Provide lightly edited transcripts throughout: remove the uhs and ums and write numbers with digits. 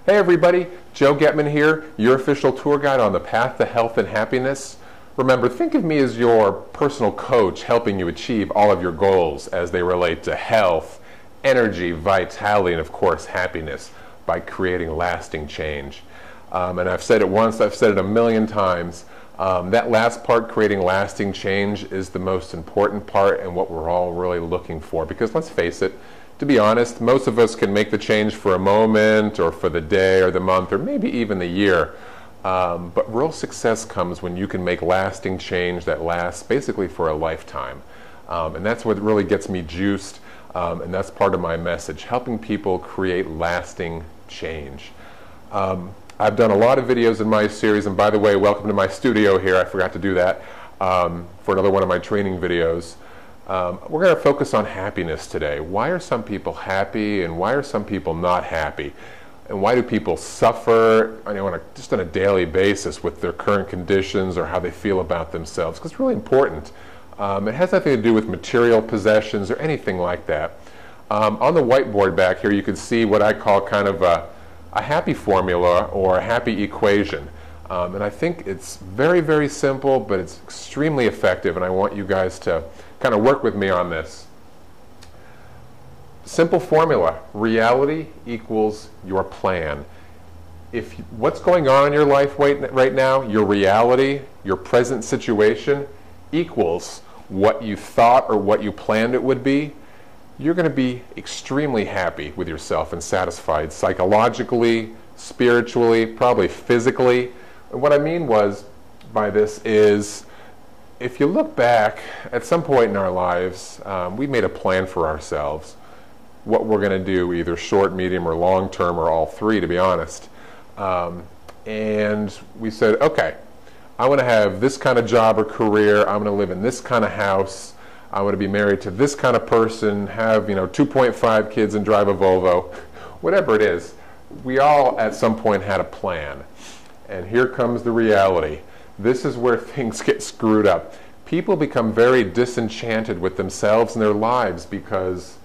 Hey everybody, Joe Getman here, your official tour guide on the path to health and happiness. Remember, think of me as your personal coach helping you achieve all of your goals as they relate to health, energy, vitality, and of course happiness by creating lasting change. And I've said it once, I've said it a million times. That last part, creating lasting change, is the most important part and what we're all really looking for. Because let's face it, to be honest, most of us can make the change for a moment or for the day or the month or maybe even the year. But real success comes when you can make lasting change that lasts basically for a lifetime. And that's what really gets me juiced. And that's part of my message, helping people create lasting change. I've done a lot of videos in my series, and by the way, welcome to my studio here. I forgot to do that for another one of my training videos. We're going to focus on happiness today. Why are some people happy and why are some people not happy? And why do people suffer just on a daily basis with their current conditions or how they feel about themselves? Because it's really important. It has nothing to do with material possessions or anything like that. On the whiteboard back here, you can see what I call kind of a happy formula or a happy equation. And I think it's very, very simple, but it's extremely effective, and I want you guys to kind of work with me on this. Simple formula: reality equals your plan. If what's going on in your life right now, your reality, your present situation, equals what you thought or what you planned it would be, you're going to be extremely happy with yourself and satisfied psychologically, spiritually, probably physically. And what I mean by this is, if you look back at some point in our lives, we made a plan for ourselves, what we're going to do, either short, medium, or long term, or all three, to be honest. And we said, okay, I want to have this kind of job or career, I'm going to live in this kind of house, I want to be married to this kind of person, have 2.5 kids and drive a Volvo, whatever it is. We all at some point had a plan. And here comes the reality. This is where things get screwed up. People become very disenchanted with themselves and their lives because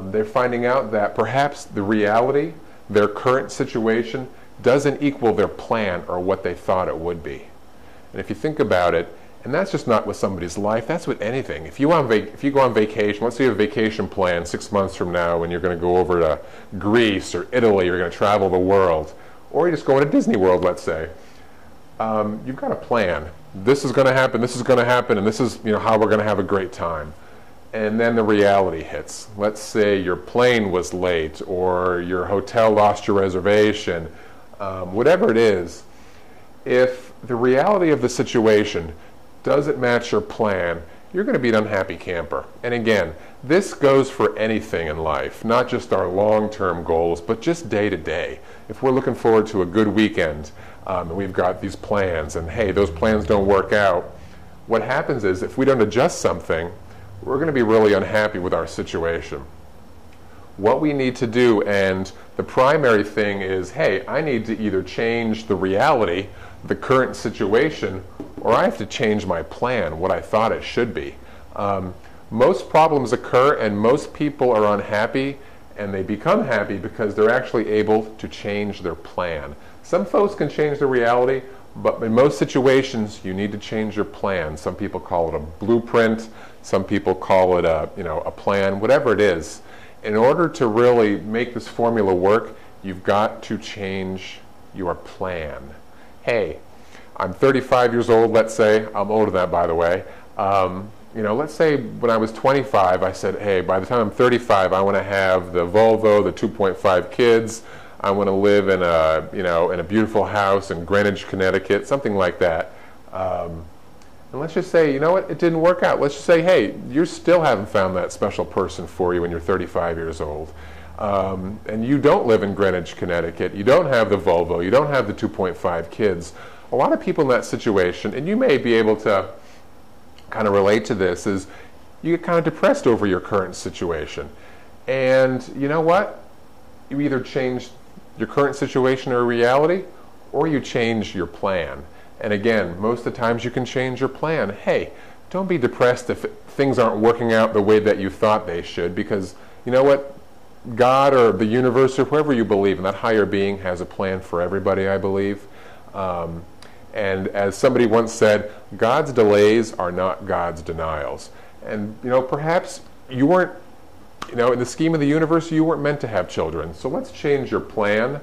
they're finding out that perhaps the reality, their current situation, doesn't equal their plan or what they thought it would be. And if you think about it, and that's just not with somebody's life, that's with anything. If you go on vacation, let's say you have a vacation plan 6 months from now and you're going to go over to Greece or Italy, you're going to travel the world, or you're just going to Disney World, let's say. You've got a plan. This is going to happen, this is going to happen, and this is how we're going to have a great time. And then the reality hits. Let's say your plane was late or your hotel lost your reservation, whatever it is. If the reality of the situation doesn't match your plan, you're going to be an unhappy camper. And again, this goes for anything in life, not just our long-term goals, but just day to day. If we're looking forward to a good weekend, and we've got these plans, and hey, those plans don't work out, what happens is if we don't adjust something, we're going to be really unhappy with our situation. What we need to do, and the primary thing is, hey, I need to either change the reality, the current situation, or I have to change my plan, what I thought it should be. Most problems occur and most people are unhappy, and they become happy because they're actually able to change their plan. Some folks can change their reality, but in most situations you need to change your plan. Some people call it a blueprint, some people call it a plan, whatever it is. In order to really make this formula work, you've got to change your plan. Hey, I'm 35 years old, let's say. I'm older than that, by the way. Let's say when I was 25, I said, hey, by the time I'm 35, I want to have the Volvo, the 2.5 kids. I want to live in a beautiful house in Greenwich, Connecticut, something like that. And let's just say, you know what, it didn't work out. Let's just say, hey, you still haven't found that special person for you when you're 35 years old. And you don't live in Greenwich, Connecticut. You don't have the Volvo. You don't have the 2.5 kids. A lot of people in that situation, and you may be able to kind of relate to this, is you get kind of depressed over your current situation. And you know what? You either change your current situation or reality, or you change your plan. And again, most of the times you can change your plan. Hey, don't be depressed if things aren't working out the way that you thought they should, because you know what? God or the universe or whoever you believe in, that higher being has a plan for everybody, I believe. And as somebody once said, God's delays are not God's denials. And, perhaps you weren't, in the scheme of the universe, you weren't meant to have children. So let's change your plan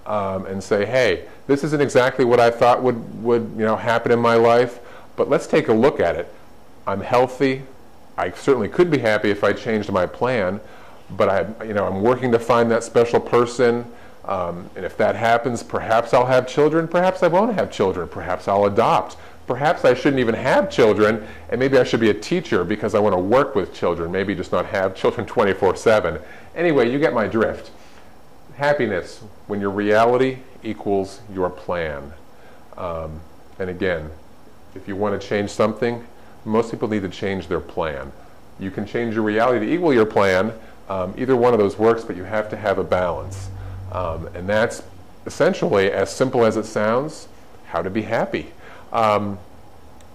and say, hey, this isn't exactly what I thought would happen in my life, but let's take a look at it. I'm healthy. I certainly could be happy if I changed my plan, but I'm working to find that special person. And if that happens, perhaps I'll have children, perhaps I won't have children, perhaps I'll adopt. Perhaps I shouldn't even have children, and maybe I should be a teacher because I want to work with children, maybe just not have children 24/7. Anyway, you get my drift. Happiness, when your reality equals your plan. And again, if you want to change something, most people need to change their plan. You can change your reality to equal your plan. Either one of those works, but you have to have a balance. And that's essentially, as simple as it sounds, how to be happy.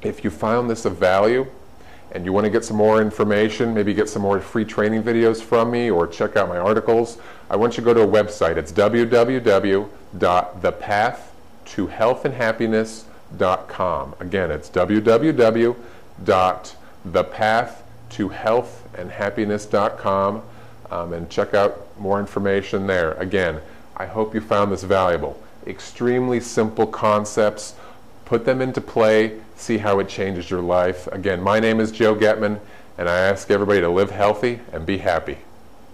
If you found this of value and you want to get some more information, maybe get some more free training videos from me or check out my articles, I want you to go to a website. It's www.thepathttohealthandhappiness.com. Again, it's www.thepathttohealthandhappiness.com, and check out more information there. Again, I hope you found this valuable. Extremely simple concepts. Put them into play, see how it changes your life. Again, my name is Joe Getman, and I ask everybody to live healthy and be happy.